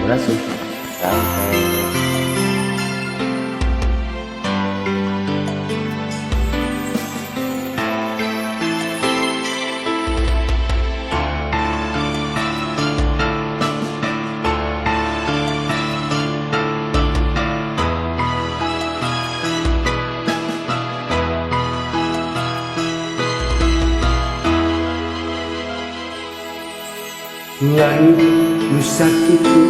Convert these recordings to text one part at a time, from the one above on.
Rasul. Sampai. Langit nu sakitu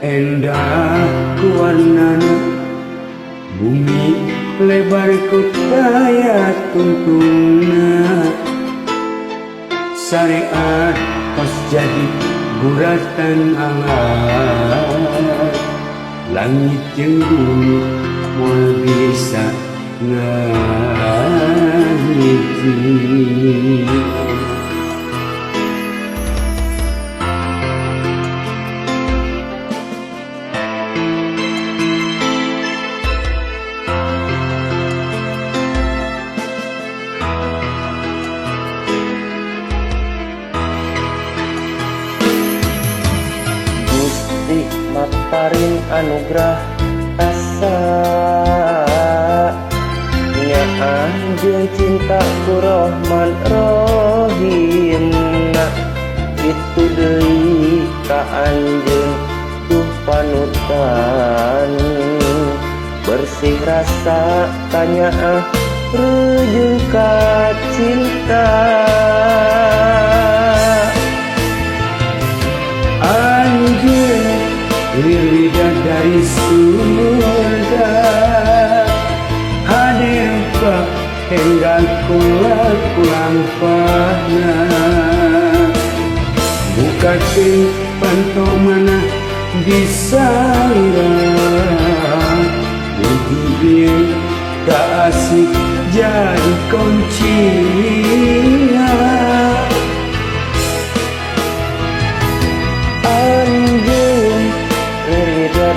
endah ku warnana, bumi lebar ku daya tuntuna, syariat kos jadi guratan alat, langit jeung bumi moal bisa ngahiji. Maparing anugerah asa nya anjeun cinta ku Rahman Rahim, itu deui ka anjeun tuh panutan, bersih rasa kanyaah reujung ka cinta. Wirwida dari surga hadir ka enggal kula kulampahna, buka ting panto mana bisa irah, budi tak asik jadi kuncinya.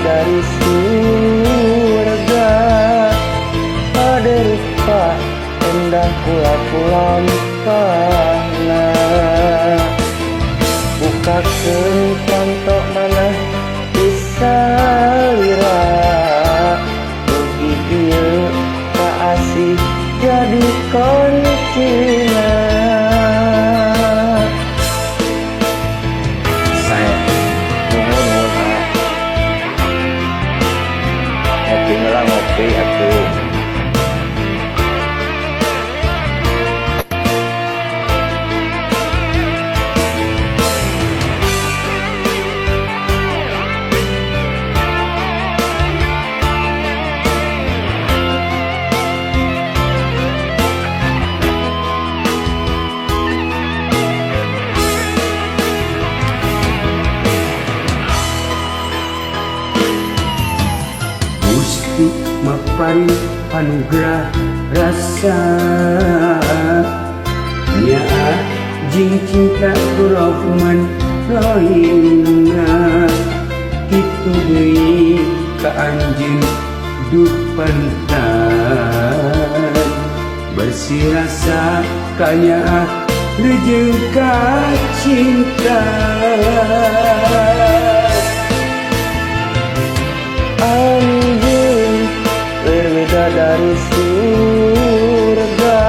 Dari surga hadir ka endah kula kulampahna, bukakeun panto mana bisa lira, mugi ieu ka asih jadi kuncina. Ngopi atuh. Maparing anugerah rasa nya jing cinta ku Rahman Rahim, kitu deui ka anjeun duh pantan, bersih rasa kanyaah reujung ka cinta. Berbeda dari surga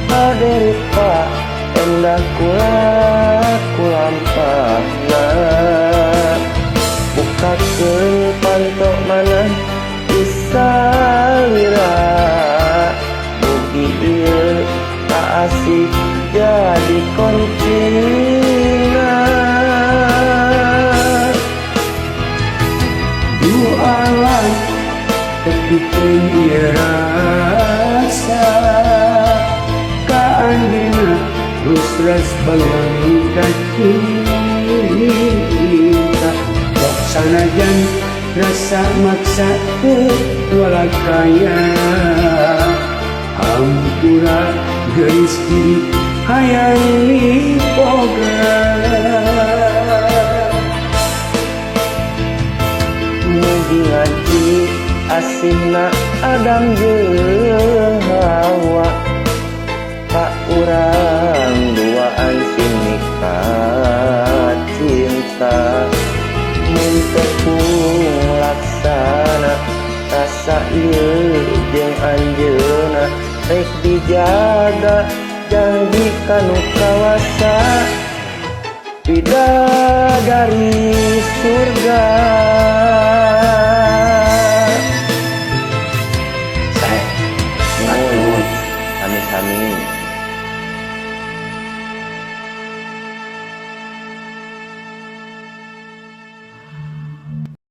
hadir ka endah kula kulampahna, bukakeun panto mana bisa lira, mugi ieu ka asih jadi kuncina. Doalah tepikeun ieu rasa ka anjeunna terus bangun ka cinta, sok sanajan rasa maksa teu walakaya, hampura geulis diri hayang miboga. Mugi ngaji asihna Adam jeung Hawa, ka urang duaan sing nikah cinta, ieu jeung anjeunna rek dijaga janji kanu kawasa bidadari surga. Saya Sami-sami.